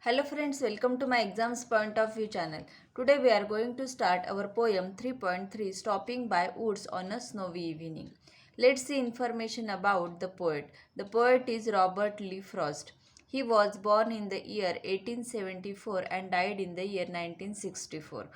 Hello friends, welcome to my exams point of view channel. Today we are going to start our poem 3.3 Stopping by Woods on a Snowy Evening. Let's see information about the poet. The poet is Robert Lee Frost. He was born in the year 1874 and died in the year 1964.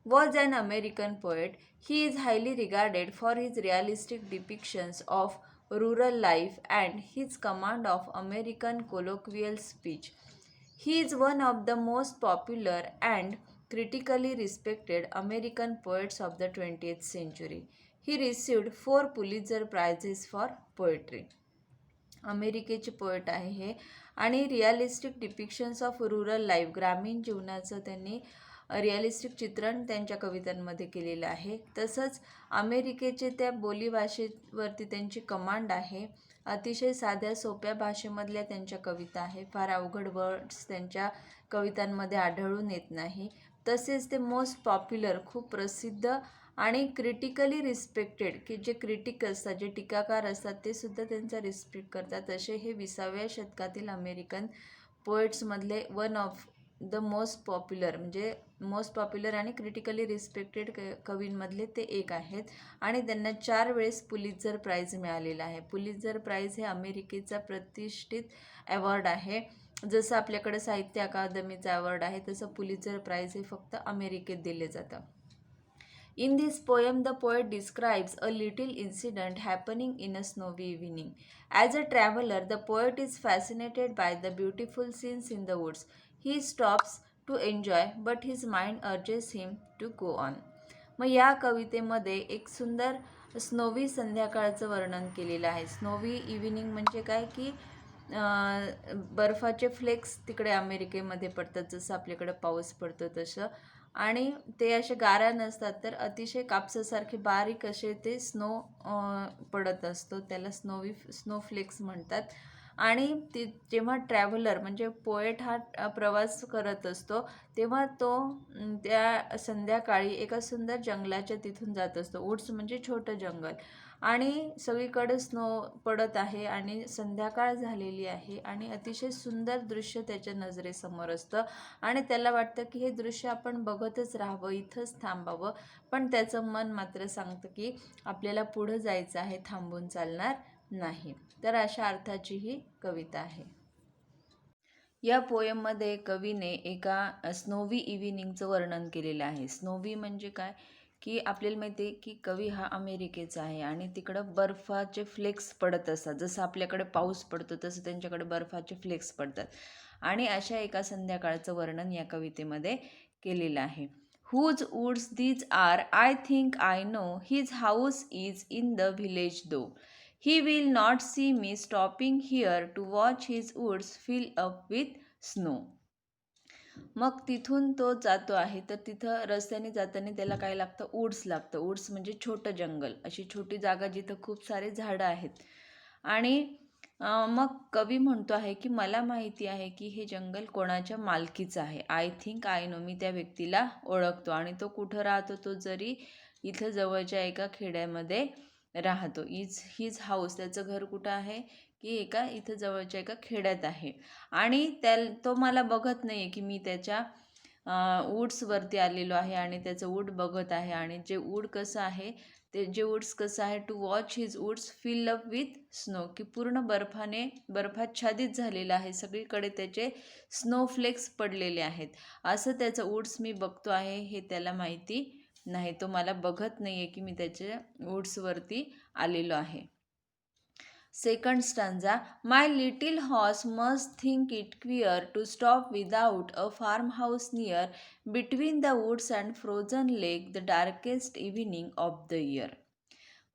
Was an American poet, he is highly regarded for his realistic depictions of rural life and his command of American colloquial speech. He is one of the most popular and critically respected American poets of the 20th century. He received 4 Pulitzer Prizes for poetry. अमेरिकेचे poet आहे हे आणि realistic डिपिक्शन्स of rural life ग्रामीण जीवनाचं त्यांनी realistic चित्रण त्यांच्या कवितांमध्ये केलेलं आहे. तसंच अमेरिकेचे त्या बोलीभाषेवरती त्यांची कमांड आहे. अतिशय साध्या सोप्या भाषेमधल्या त्यांच्या कविता आहे. फार अवघड वर्ड्स त्यांच्या कवितांमध्ये आढळून येत नाही. तसेच ते मोस्ट पॉप्युलर खूप प्रसिद्ध आणि क्रिटिकली रिस्पेक्टेड की जे क्रिटिक असतात जे टीकाकार असतात ते सुद्धा त्यांचा रिस्पेक्ट करतात असे हे 20व्या शतकातील अमेरिकन पोएट्समधले one of the most popular म्हणजे मोस्ट पॉप्युलर आणि क्रिटिकली रिस्पेक्टेड कवींमधले ते एक आहेत आणि त्यांना 4 वेळेस पुलित्झर प्राइज मिळालेला आहे. पुलित्झर प्राइज हे अमेरिकेचा प्रतिष्ठित अवॉर्ड आहे. जसं आपल्याकडे साहित्य अकादमीचा अवॉर्ड आहे तसं पुलित्झर प्राइज हे फक्त अमेरिकेत दिले जातं. In this poem, the poet describes a little incident happening in a snowy evening. As a traveler, the poet is fascinated by the beautiful scenes in the woods. He stops to enjoy, but his mind urges him to go on. मग या कवितेमध्ये एक सुंदर snowy संध्याकाळचं वर्णन केलेलं आहे. Snowy evening म्हणजे काय की बर्फाचे फ्लेक्स तिकडे अमेरिकेमध्ये पडतात जसं आपल्याकडे पाऊस पडतो तसं आणि ते असे गारा नसतात तर अतिशय कापसासारखे बारीक असे ते स्नो पडत असतो त्याला स्नोफ्लेक्स म्हणतात. आणि जेव्हा ट्रॅव्हलर म्हणजे पोएट हा प्रवास करत असतो तेव्हा तो त्या संध्याकाळी एका सुंदर जंगलाच्या तिथून जात असतो. वुड्स म्हणजे छोटं जंगल आणि सगळीकडे स्नो पडत आहे आणि संध्याकाळ झालेली आहे आणि अतिशय सुंदर दृश्य त्याच्या नजरेसमोर असतं आणि त्याला वाटतं की हे दृश्य आपण बघतच राहावं, इथंच थांबावं. पण त्याचं मन मात्र सांगतं की आपल्याला पुढं जायचं आहे, थांबून चालणार नाही. तर अशा अर्थाची ही कविता आहे. या पोएममध्ये कवीने एका स्नोवी इव्हिनिंगचं वर्णन केलेलं आहे. स्नोवी म्हणजे काय की आपल्याला माहिती आहे की कवी हा अमेरिकेचा आहे आणि तिकडं बर्फाचे फ्लेक्स पडत असतात. जसं आपल्याकडे पाऊस पडतो तसं त्यांच्याकडे बर्फाचे फ्लेक्स पडतात आणि अशा एका संध्याकाळचं वर्णन या कवितेमध्ये केलेलं आहे. Whose woods these are, I think I know. His house is in the village though. He will not see me stopping here to watch his woods fill up with snow. मग तिथून तो जातो आहे तर तिथं रस्त्याने जाताना त्याला काय लागतं, वुड्स लागतं. वुड्स म्हणजे छोटं जंगल, अशी छोटी जागा जिथं खूप सारे झाडं आहेत. आणि मग कवी म्हणतो आहे की मला माहिती आहे की हे जंगल कोणाच्या मालकीचं आहे. आय थिंक आय नो, मी त्या व्यक्तीला ओळखतो आणि तो कुठं राहतो, तो जरी इथं जवळच्या एका खेड्यामध्ये राहतो. हिज हाऊस, त्याचं घर कुठं आहे की एका इथं जवळच्या एका खेड्यात आहे आणि तो मला बघत नाही आहे की मी त्याच्या वूड्सवरती आलेलो आहे आणि त्याचं वूड बघत आहे आणि जे वूड कसं आहे ते जे वूड्स कसं आहे to watch his woods fill up with snow, की पूर्ण बर्फाच्छादित झालेलं आहे, सगळीकडे त्याचे स्नोफ्लेक्स पडलेले आहेत असं त्याचं वूड्स मी बघतो आहे. हे त्याला माहिती नाही, तो मला बघत नाही आहे की मी त्याच्या वूड्सवरती आलेलो आहे. Second stanza. My little horse must think it queer to stop without a farmhouse near, between the woods and frozen lake, the darkest evening of the year.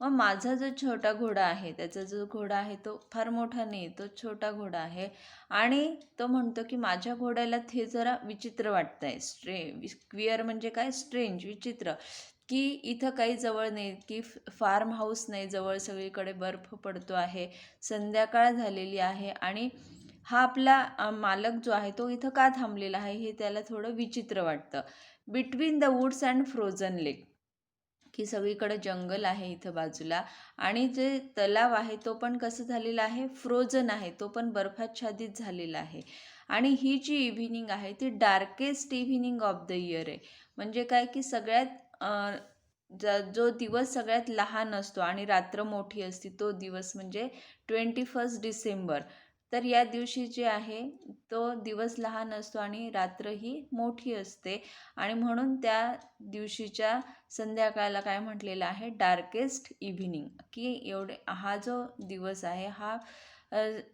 मग माझा जो छोटा घोडा आहे, त्याचा जो घोडा आहे तो फार मोठा नाही, तो छोटा घोडा आहे आणि तो म्हणतो की माझ्या घोड्याला ते जरा विचित्र वाटतं आहे. क्विअर म्हणजे काय, स्ट्रेंज, विचित्र, की इथं काही जवळ नाही, की फार्म हाऊस नाही जवळ, सगळीकडे बर्फ पडतो आहे, संध्याकाळ झालेली आहे आणि हा आपला मालक जो आहे तो इथं का थांबलेला आहे हे त्याला थोडं विचित्र वाटतं. Between the woods and frozen lake, की सगळीकडे जंगल आहे इथं बाजूला आणि जे तलाव आहे तो पण कसं झालेला आहे, फ्रोझन आहे, तो पण बर्फाच्छादित झालेला आहे आणि ही जी इव्हिनिंग आहे ती darkest evening of the year आहे. म्हणजे काय की सगळ्यात जो दिवस सगळ्यात लहान असतो आणि रात्र मोठी असते तो दिवस म्हणजे 21 डिसेंबर. तर या दिवशी जे आहे तो दिवस लहान असतो आणि रात्र ही मोठी असते आणि म्हणून त्या दिवशीच्या संध्याकाळला काय म्हटलेलं आहे, डार्केस्ट इव्हिनिंग, की हा जो दिवस आहे हा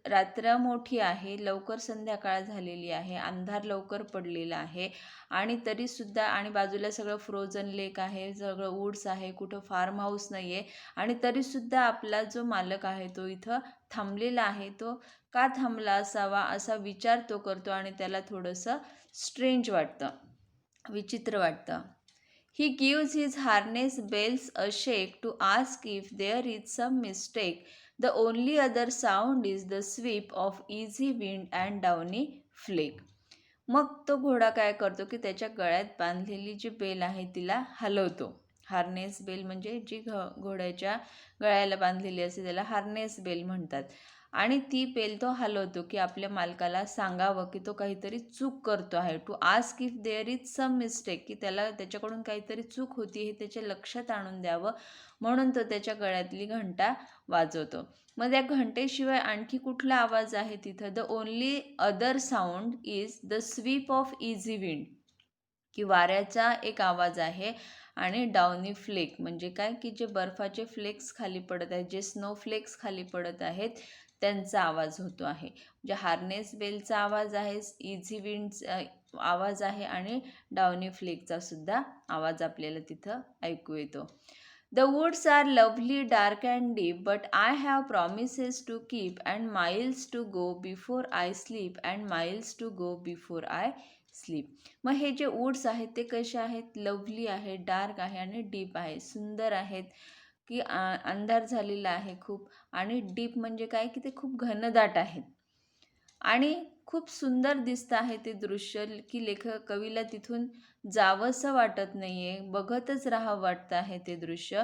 रात्र मोठी आहे, लवकर संध्याकाळ झालेली आहे, अंधार लवकर पडलेला आहे आणि तरीसुद्धा आणि बाजूला सगळं फ्रोझन लेक आहे, सगळं वूड्स आहे, कुठं फार्म हाऊस नाही आहे आणि तरीसुद्धा आपला जो मालक आहे तो इथं थांबलेला आहे. तो का थांबला असावा असा विचार तो करतो आणि त्याला थोडंसं स्ट्रेंज वाटतं, विचित्र वाटतं. He gives his harness bells a shake to ask if there is some mistake. The only other sound is the sweep of easy wind and downy flake. मग तो घोडा काय करतो की त्याच्या गळ्यात बांधलेली जी बेल आहे तिला हलवतो. हार्नेस बेल म्हणजे जी घोड्याच्या गळ्याला बांधलेली असते त्याला हार्नेस बेल म्हणतात. आणि ती बेल तो हलवतो की आपल्या मालकाला सांगावं की तो काहीतरी चूक करतो आहे. To ask if there is some mistake, की त्याच्याकडून काहीतरी चूक होती हे त्याच्या लक्षात आणून द्यावं म्हणून तो त्याच्या गळ्यातली घंटा वाजवतो. मग त्या घंटेशिवाय आणखी कुठला आवाज आहे तिथं? The only other sound is the sweep of easy wind, की वाऱ्याचा एक आवाज आहे आणि डाउनी फ्लेक म्हणजे काय की जे बर्फाचे फ्लेक्स खाली पडत आहेत, जे स्नो फ्लेक्स खाली पडत आहेत त्यांचा आवाज होतो आहे. म्हणजे हार्नेस बेलचा आवाज आहे, इझी विंडचा आवाज आहे आणि डाउनी फ्लेकचा सुद्धा आवाज आपल्याला तिथं ऐकू येतो. The woods are lovely, dark and deep, but I have promises to keep and miles to go before I sleep and miles to go before I sleep. मग हे जे वूड्स आहेत ते कसे आहेत? लवली आहे, डार्क आहे आणि डीप आहे. सुंदर आहेत, की अंधार झालेला आहे खूप, आणि डीप म्हणजे काय की ते खूप घनदाट आहेत आणि खूप सुंदर दिसतं आहे ते दृश्य, की कवीला तिथून जावंसं वाटत नाही आहे, बघतच राहावं वाटतं आहे ते दृश्य.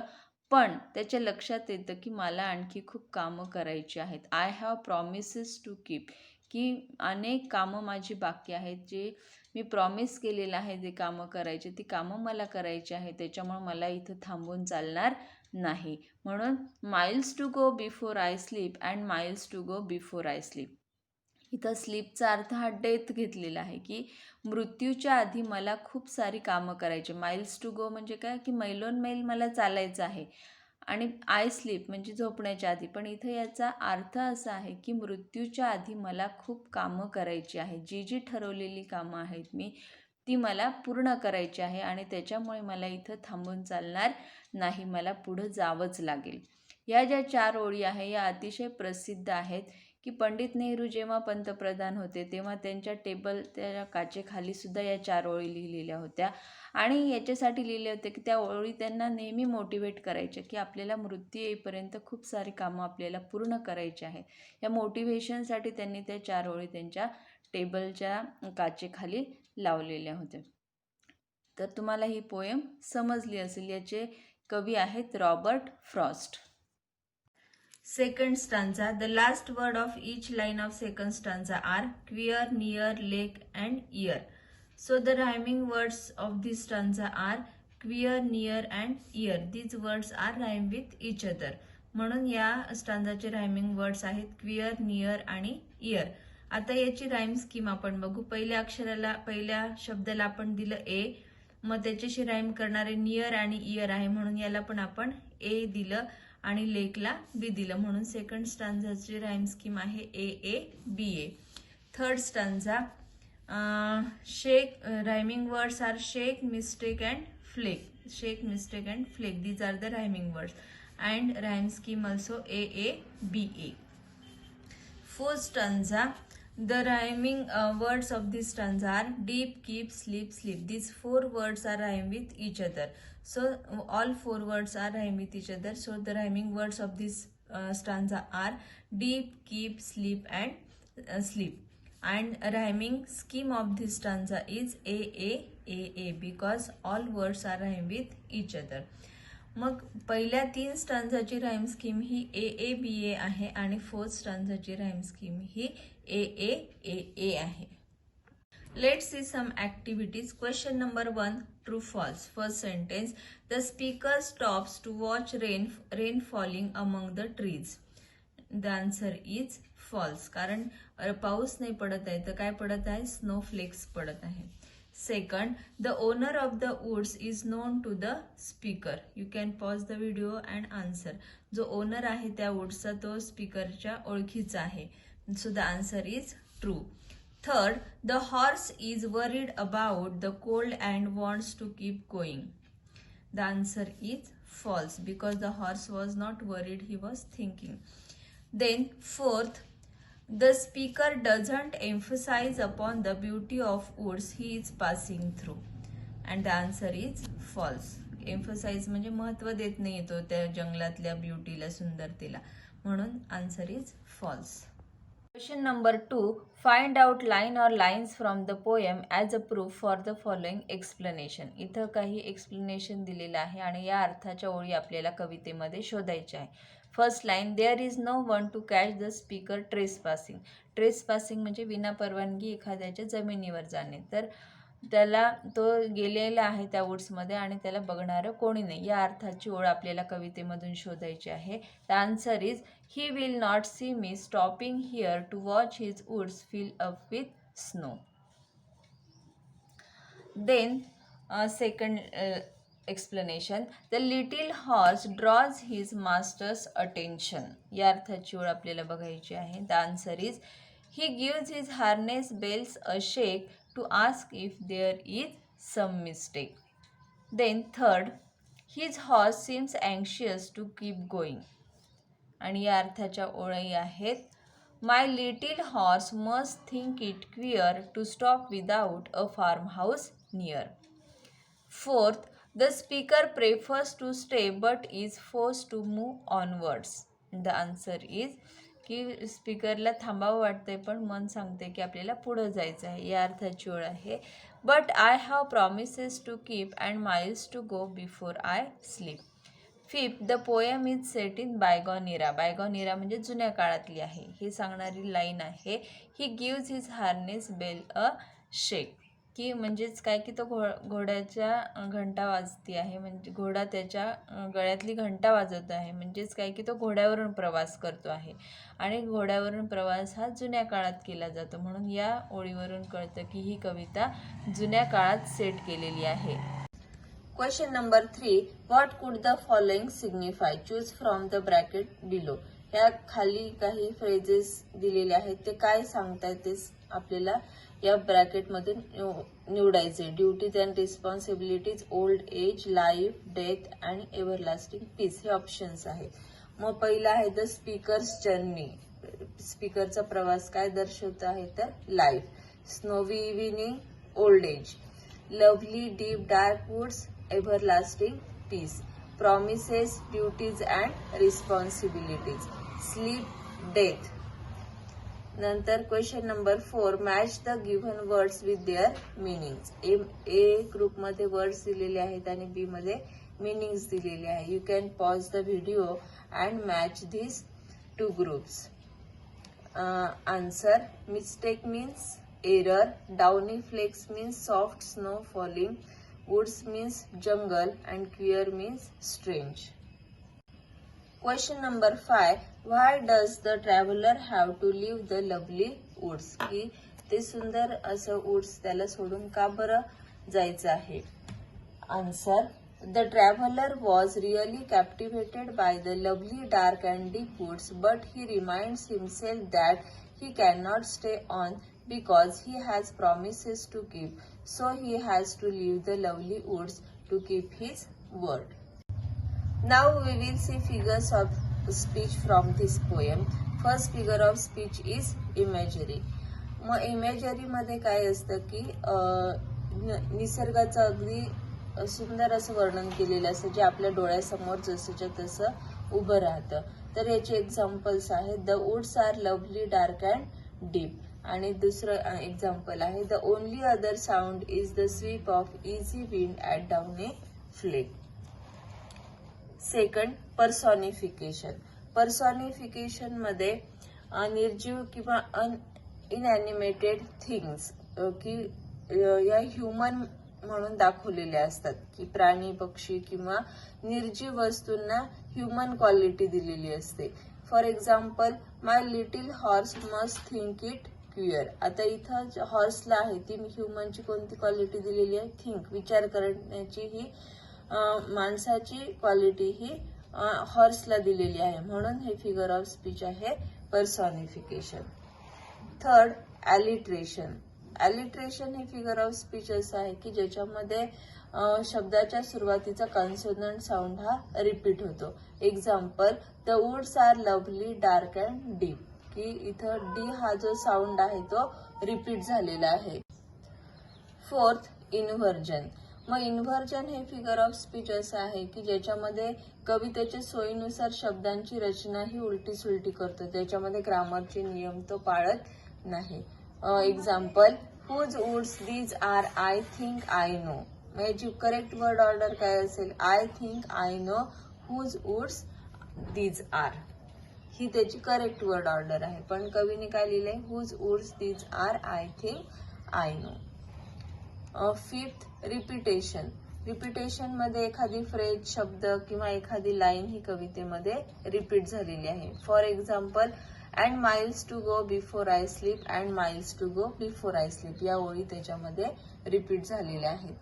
पण त्याच्या लक्षात येतं की मला आणखी खूप कामं करायची आहेत. I have promises to keep, की अनेक कामं माझी बाकी आहेत, जे मी प्रॉमिस केलेलं आहे जे कामं करायचे ती कामं मला करायची आहे. त्याच्यामुळे मला इथं थांबून चालणार नाही. म्हणून miles to go before I sleep and miles to go before I sleep. इथं स्लीपचा अर्थ हा डेथ घेतलेला आहे, की मृत्यूच्या आधी मला खूप सारी कामं करायची. माइल्स टू गो म्हणजे काय की मैलोनमैल मला चालायचं आहे आणि आय स्लीप म्हणजे झोपण्याच्या आधी. पण इथं याचा अर्थ असा आहे की मृत्यूच्या आधी मला खूप कामं करायची आहेत. जी जी ठरवलेली कामं आहेत मी ती मला पूर्ण करायची आहे आणि त्याच्यामुळे मला इथं थांबून चालणार नाही, मला पुढं जावंच लागेल. या ज्या 4 ओळी आहे या अतिशय प्रसिद्ध आहेत, की पंडित नेहरू जेव्हा पंतप्रधान होते तेव्हा त्यांच्या त्या काचेखाली सुद्धा या 4 ओळी लिहिलेल्या होत्या आणि याच्यासाठी लिहिले होते की त्या ओळी त्यांना नेहमी मोटिवेट करायच्या, की आपल्याला मृत्यू येईपर्यंत खूप सारी कामं आपल्याला पूर्ण करायची आहेत. या मोटिवेशनसाठी त्यांनी त्या 4 ओळी त्यांच्या टेबलच्या काचेखाली लावलेल्या होत्या. तर तुम्हाला ही पोएम समजली असेल. याचे कवी आहेत Robert Frost. Second stanza. The last word of each line of second stanza are queer, near, lake and ear. So the rhyming words of this stanza are queer, near and ear. These words are rhyme with each other. म्हणून या स्टांजाचे rhyming words आहेत queer, near आणि year. आता याची rhyme scheme आपण बघू. पहिल्या शब्दाला आपण दिलं ए, मग त्याच्याशी राईम करणारे नियर आणि इयर आहे म्हणून याला पण आपण ए दिलं आणि लेकला बी दिलं, म्हणून सेकंड स्टांजाची राईम स्कीम आहे A A B A. Third stanza shake, rhyming words are shake, mistake and flake. Shake, mistake and flake, these are the rhyming words and rhyme scheme also A A B A. Fourth stanza, the rhyming words of this stanza are deep, keep, sleep, sleep. These 4 words are rhyme with each other. So all 4 words are rhyme with each other. So the rhyming words of this stanza are deep, keep, sleep and sleep. And rhyming scheme of this stanza is A A A A because all words are rhyme with each other. मग पहिल्या 3 स्टांजाची rhyme scheme he A A B ए आहे आणि fourth स्टांजाची rhyme scheme he A A A ए आहे. Let's see some activities. Question number 1, true false. First sentence, the speaker stops to watch rain falling among the trees. The answer is false. कारण पाऊस नाही पडत आहे तर काय पडत आहे, स्नोफ्लेक्स पडत आहे. Second, the owner of the woods is known to the speaker. You can pause the video and answer. जो ओनर आहे त्या वुड्सचा तो स्पीकरच्या ओळखीचा आहे. So the answer is true. Third, the horse is worried about the cold and wants to keep going. The answer is false because the horse was not worried, he was thinking. Then fourth, the speaker doesn't emphasize upon the beauty of woods he is passing through. And the answer is false. Emphasize म्हणजे महत्व देत नाही तो त्या जंगलातल्या ब्युटीला, सुंदरतेला. म्हणून answer is false. Question number 2, find out line or lines from the poem as a proof for the following explanation. इथं काही एक्सप्लेनेशन दिलेलं आहे आणि या अर्थाच्या ओळी आपल्याला कवितेमध्ये शोधायच्या आहे. First line, there is no one to catch the speaker trespassing. Trespassing म्हणजे विना परवानगी एखाद्याच्या जमिनीवर जाणे. तर त्याला तो गेलेला आहे त्या वुड्समध्ये आणि त्याला बघणारं कोणी नाही. या अर्थाची ओळ आपल्याला कवितेमधून शोधायची आहे. The answer is he will not see me stopping here to watch his woods fill up with snow. Then second explanation, the little horse draws his master's attention. या अर्थाची ओळ आपल्याला बघायची आहे. The answer is he gives his harness bells a shake to ask if there is some mistake. Then third, his horse seems anxious to keep going. आणि या अर्थाच्या ओळी आहेत, my little horse must think it queer to stop without a farmhouse near. Fourth, the speaker prefers to stay but is forced to move onwards. The answer is की स्पीकरला थांबावं वाटतंय पण मन सांगते की आपल्याला पुढं जायचं आहे. या अर्थाची ओळ आहे, but I have promises to keep and miles to go before I sleep. Fifth, the poem is set in bygone era. Bygone era म्हणजे जुन्या काळातली आहे. ही सांगणारी लाईन आहे, he gives his harness bell a shake. की म्हणजेच काय की तो घोड्याच्या घंटा वाजती आहे, म्हणजे घोडा त्याच्या गळ्यातली घंटा वाजवत आहे. म्हणजेच काय की तो घोड्यावरून प्रवास करतो आहे आणि घोड्यावरून प्रवास हा जुन्या काळात केला जातो. म्हणून या ओळीवरून कळतं की ही कविता जुन्या काळात सेट केलेली आहे. Question number 3, what could the following signify? Choose from the bracket below. ह्या खाली काही फ्रेजेस दिलेले आहेत, ते काय सांगतायत ते आपल्याला या ब्रॅकेटमधून निवडायचे. Duties and responsibilities, old age, life, death आणि एव्हरलास्टिंग पीस हे ऑप्शन्स आहेत. मग पहिला आहे द स्पीकर्स जर्नी. स्पीकरचा प्रवास काय दर्शवत आहे तर life. Snowy evening, old age. Lovely deep dark woods, everlasting peace. Promises, duties and responsibilities. Sleep, death. नंतर question number 4, match the given words with their meanings. A ग्रुपमध्ये वर्ड्स दिलेले आहेत आणि बी मध्ये मिनिंग्स दिलेले आहे. You can pause the video and match these two groups. Answer, mistake means error, downy flakes means soft snow falling, woods means जंगल and queer means strange. Question number 5, why does the traveller have to leave the lovely woods? की ते सुंदर असं woods त्याला सोडून का बरं जायचं आहे? Answer, the traveller was really captivated by the lovely dark and deep woods, but he reminds himself that he can not stay on because he has promises to keep, so he has to leave the lovely woods to keep his word. Now we will see figures of speech from this poem. First figure of speech is imagery. मग imagery मध्ये काय असतं की निसर्गाचं अगदी सुंदर असं वर्णन केलेलं असतं जे आपल्या डोळ्यासमोर जसंच्या तसं उभं राहतं. तर याचे एक्झाम्पल्स आहेत, the woods are lovely dark and deep. आणि दुसरं एक्झाम्पल आहे, the only other sound is the sweep of easy wind at down a flake. Second, personification. Personification मध्ये निर्जीव किंवा इनॅनिमेटेड थिंग्स की या ह्युमन म्हणून दाखवलेल्या असतात की प्राणी पक्षी किंवा निर्जीव वस्तूंना ह्युमन क्वालिटी दिलेली असते. For example, my little horse must think it cure. आता इथं हॉर्सला आहे ती ह्युमनची कोणती क्वालिटी दिलेली आहे? थिंक, विचार करण्याची ही माणसाची क्वालिटी ही हॉर्सला दिलेली आहे, म्हणून हे फिगर ऑफ स्पीच आहे पर्सॉनिफिकेशन. थर्ड, ॲलिट्रेशन. ॲलिट्रेशन हे फिगर ऑफ स्पीच असं आहे की ज्याच्यामध्ये शब्दाच्या सुरुवातीचा कॉन्सोनंट साऊंड हा रिपीट होतो. Example, the woods are lovely dark and deep, की इथं डी हा जो साऊंड आहे तो रिपीट झालेला आहे. Fourth, inversion. मग इन्व्हर्जन हे फिगर ऑफ स्पीच असं आहे की ज्याच्यामध्ये कवितेच्या सोयीनुसार शब्दांची रचना ही उलटी सुलटी करतो, त्याच्यामध्ये ग्रामरचे नियम तो पाळत नाही. Example, whose woods these are, I think I know. याची करेक्ट वर्ड ऑर्डर काय असेल? I think I know whose woods these are, ही त्याची करेक्ट वर्ड ऑर्डर आहे. पण कवीने काय लिहिलंय? Whose woods these are, I think I know. Fifth, repetition. Repetition मध्ये एखादी फ्रेज, शब्द किंवा एखादी लाईन ही कवितेमध्ये रिपीट झालेली आहे. For example, and miles to go before I sleep, and miles to go before I sleep, या ओळी त्याच्यामध्ये रिपीट झालेल्या आहेत.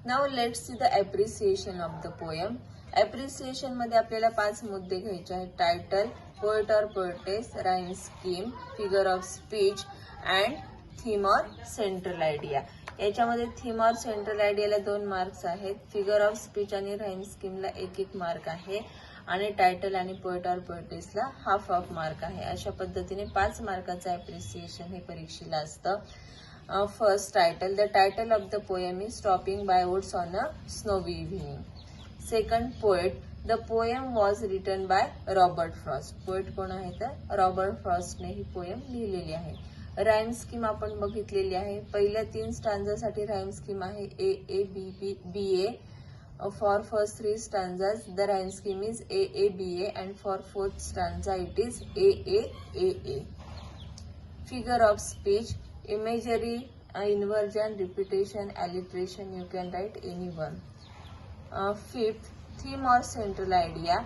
Now let's see the appreciation of the poem. Appreciation मध्ये आपल्याला 5 मुद्दे घ्यायचे आहेत. Title, poet or poetess, rhyme scheme, figure of speech and theme or central idea. याच्यामध्ये थीम ऑर सेंट्रल आयडियाला 2 मार्क्स आहेत, फिगर ऑफ स्पीच आणि राईम स्कीमला 1-1 मार्क आहे, आणि टायटल आणि पोएट ऑर पोएटेसला हाफ मार्क आहे. अशा पद्धतीने 5 मार्काचं ॲप्रिसिएशन हे परीक्षेला असतं. First, title. The title of the poem is stopping by woods on a snowy evening. Second, poet. The poem was written by Robert Frost. Poet कोण आहे तर रॉबर्ट फ्रॉस्टने ही पोएम लिहिलेली आहे. राईम स्कीम आपण बघितलेली आहे. पहिल्या 3 स्टांजासाठी राईम स्कीम आहे A A B B B A. For first 3 stanzas the rhyme scheme is A A B A, and for fourth stanza it is A A A A. Figure of speech, imagery, inversion, repetition, alliteration, you can write any one. Fifth, theme or central idea.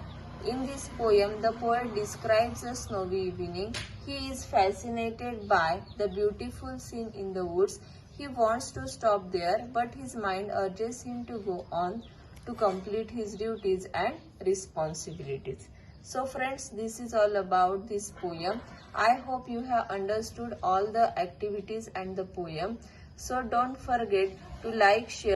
In this poem, the poet describes a snowy evening. He is fascinated by the beautiful scene in the woods. He wants to stop there, but his mind urges him to go on to complete his duties and responsibilities. So friends, this is all about this poem. I hope you have understood all the activities and the poem. So don't forget to like, share.